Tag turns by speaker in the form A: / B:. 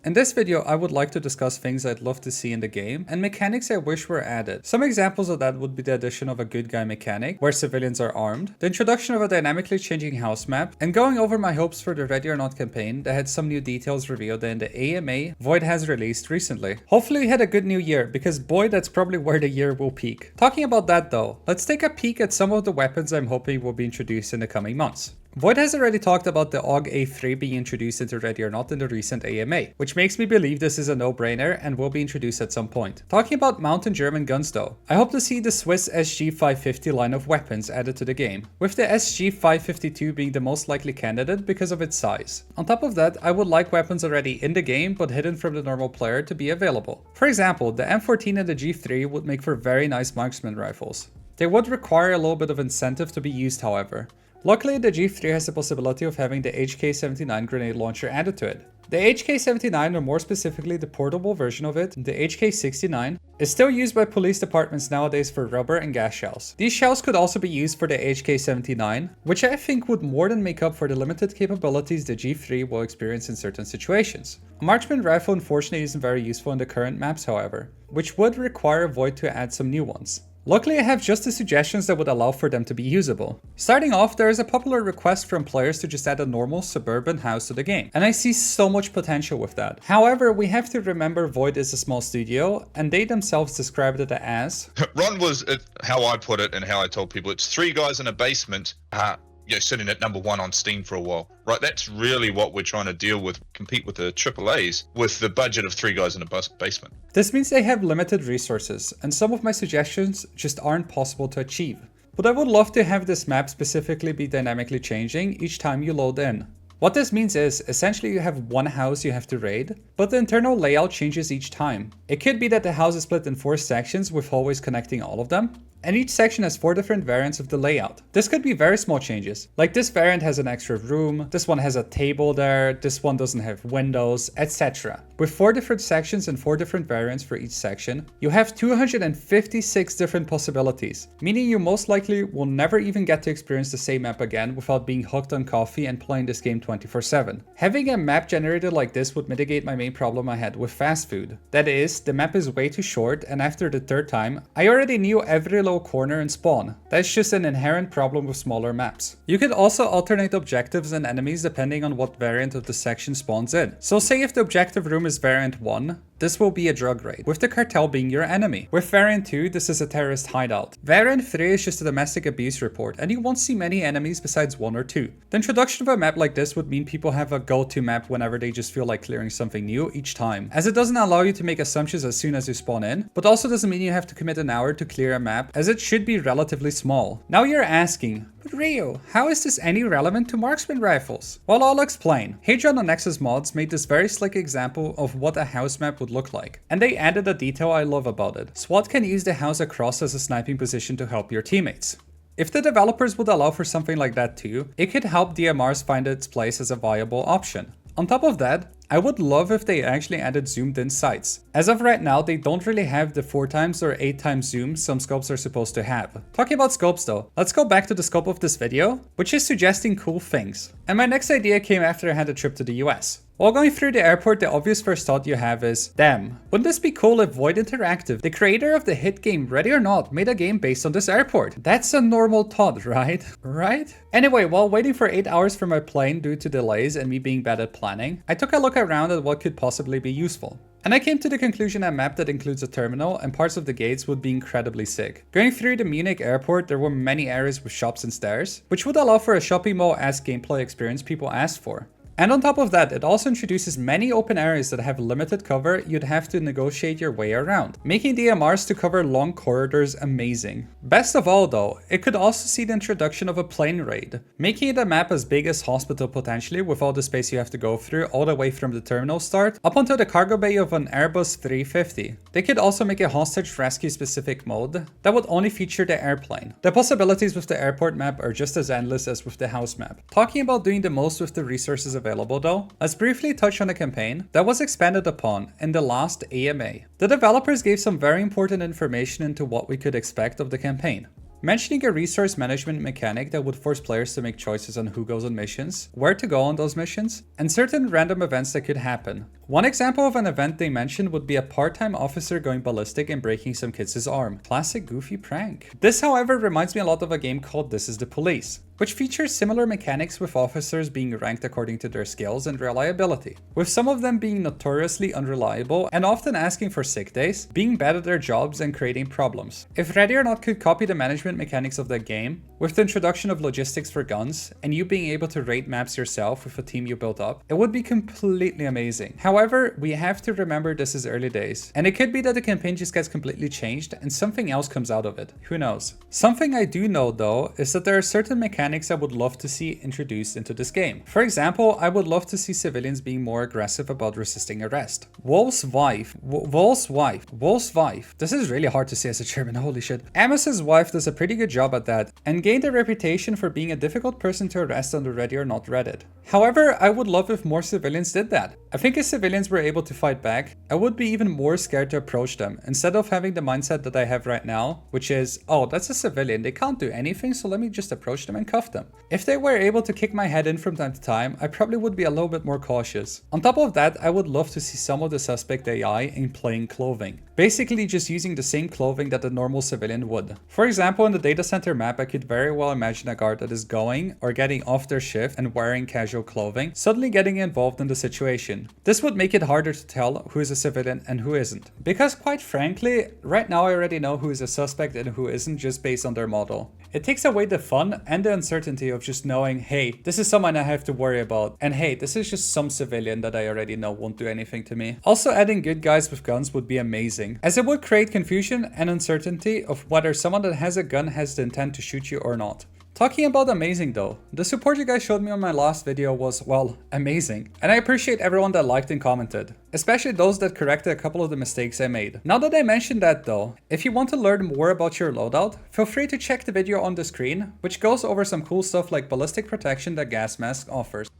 A: In this video, I would like to discuss things I'd love to see in the game and mechanics I wish were added. Some examples of that would be the addition of a good guy mechanic, where civilians are armed, the introduction of a dynamically changing house map, and going over my hopes for the Ready or Not campaign that had some new details revealed in the AMA Void has released recently. Hopefully we had a good new year, because boy, that's probably where the year will peak. Talking about that though, let's take a peek at some of the weapons I'm hoping will be introduced in the coming months. Void has already talked about the AUG A3 being introduced into Ready or Not in the recent AMA, which makes me believe this is a no-brainer and will be introduced at some point. Talking about mountain German guns though, I hope to see the Swiss SG550 line of weapons added to the game, with the SG552 being the most likely candidate because of its size. On top of that, I would like weapons already in the game but hidden from the normal player to be available. For example, the M14 and the G3 would make for very nice marksman rifles. They would require a little bit of incentive to be used however. Luckily, the G3 has the possibility of having the HK-79 grenade launcher added to it. The HK-79, or more specifically the portable version of it, the HK-69, is still used by police departments nowadays for rubber and gas shells. These shells could also be used for the HK-79, which I think would more than make up for the limited capabilities the G3 will experience in certain situations. A marksman rifle unfortunately isn't very useful in the current maps however, which would require Void to add some new ones. Luckily, I have just the suggestions that would allow for them to be usable. Starting off, there is a popular request from players to just add a normal Suburban House to the game, and I see so much potential with that. However, we have to remember Void is a small studio, and they themselves described it as...
B: Ron was, how I put it and how I told people, it's three guys in a basement, sitting at #1 on Steam for a while. Right, that's really what we're trying to deal with, compete with the AAAs with the budget of three guys in a basement.
A: This means they have limited resources, and some of my suggestions just aren't possible to achieve. But I would love to have this map specifically be dynamically changing each time you load in. What this means is, essentially you have one house you have to raid, but the internal layout changes each time. It could be that the house is split in 4 sections with hallways connecting all of them, and each section has 4 different variants of the layout. This could be very small changes, like this variant has an extra room, this one has a table there, this one doesn't have windows, etc. With 4 different sections and 4 different variants for each section, you have 256 different possibilities, meaning you most likely will never even get to experience the same map again without being hooked on coffee and playing this game 24/7. Having a map generated like this would mitigate my main problem I had with fast food. That is, the map is way too short, and after the 3rd time, I already knew every corner and spawn. That's just an inherent problem with smaller maps. You could also alternate objectives and enemies depending on what variant of the section spawns in. So say if the objective room is variant 1, this will be a drug raid, with the cartel being your enemy. With variant 2, this is a terrorist hideout. Variant 3 is just a domestic abuse report, and you won't see many enemies besides 1 or 2. The introduction of a map like this would mean people have a go-to map whenever they just feel like clearing something new each time, as it doesn't allow you to make assumptions as soon as you spawn in, but also doesn't mean you have to commit an hour to clear a map, as it should be relatively small. Now you're asking, but Ryo, how is this any relevant to marksman rifles? Well, I'll explain. Hadron on Nexus Mods made this very slick example of what a house map would look like, and they added a detail I love about it. SWAT can use the house across as a sniping position to help your teammates. If the developers would allow for something like that too, it could help DMRs find its place as a viable option. On top of that, I would love if they actually added zoomed in sights. As of right now, they don't really have the 4x or 8x zoom some scopes are supposed to have. Talking about scopes though, let's go back to the scope of this video, which is suggesting cool things. And my next idea came after I had a trip to the US. While going through the airport, the obvious first thought you have is, damn, wouldn't this be cool if Void Interactive, the creator of the hit game Ready or Not, made a game based on this airport? That's a normal thought, right? Right? Anyway, while waiting for 8 hours for my plane due to delays and me being bad at planning, I took a look around at what could possibly be useful. And I came to the conclusion a map that includes a terminal and parts of the gates would be incredibly sick. Going through the Munich airport, there were many areas with shops and stairs, which would allow for a shopping mall-esque gameplay experience people asked for. And on top of that, it also introduces many open areas that have limited cover you'd have to negotiate your way around, making DMRs to cover long corridors amazing. Best of all though, it could also see the introduction of a plane raid, making it a map as big as Hospital potentially with all the space you have to go through all the way from the terminal start up until the cargo bay of an Airbus 350. They could also make a hostage rescue specific mode that would only feature the airplane. The possibilities with the airport map are just as endless as with the house map. Talking about doing the most with the resources available though, let's briefly touch on a campaign that was expanded upon in the last AMA. The developers gave some very important information into what we could expect of the campaign. mentioning a resource management mechanic that would force players to make choices on who goes on missions, where to go on those missions, and certain random events that could happen. One example of an event they mentioned would be a part-time officer going ballistic and breaking some kid's arm. Classic goofy prank. This, however, reminds me a lot of a game called This Is the Police, which features similar mechanics with officers being ranked according to their skills and reliability, with some of them being notoriously unreliable and often asking for sick days, being bad at their jobs and creating problems. If Ready or Not could copy the management mechanics of that game, with the introduction of logistics for guns, and you being able to raid maps yourself with a team you built up, it would be completely amazing. However, we have to remember this is early days, and it could be that the campaign just gets completely changed and something else comes out of it. Who knows? Something I do know though is that there are certain mechanics I would love to see introduced into this game. For example, I would love to see civilians being more aggressive about resisting arrest. Wolf's wife. This is really hard to say as a German, holy shit. Amos's wife does a pretty good job at that, and gained a reputation for being a difficult person to arrest on the Ready or Not Reddit. However, I would love if more civilians did that. I think if civilians were able to fight back, I would be even more scared to approach them, instead of having the mindset that I have right now, which is, oh, that's a civilian, they can't do anything, so let me just approach them and cuff them. If they were able to kick my head in from time to time, I probably would be a little bit more cautious. On top of that, I would love to see some of the suspect AI in plain clothing. Basically just using the same clothing that a normal civilian would. For example, in the data center map, I could very well imagine a guard that is going or getting off their shift and wearing casual clothing, suddenly getting involved in the situation. This would make it harder to tell who is a civilian and who isn't. Because quite frankly, right now I already know who is a suspect and who isn't just based on their model. It takes away the fun and the uncertainty of just knowing, hey, this is someone I have to worry about, and hey, this is just some civilian that I already know won't do anything to me. Also, adding good guys with guns would be amazing, as it would create confusion and uncertainty of whether someone that has a gun has the intent to shoot you or not. Talking about amazing though, the support you guys showed me on my last video was, well, amazing. And I appreciate everyone that liked and commented, especially those that corrected a couple of the mistakes I made. Now that I mentioned that though, if you want to learn more about your loadout, feel free to check the video on the screen, which goes over some cool stuff like ballistic protection that gas mask offers.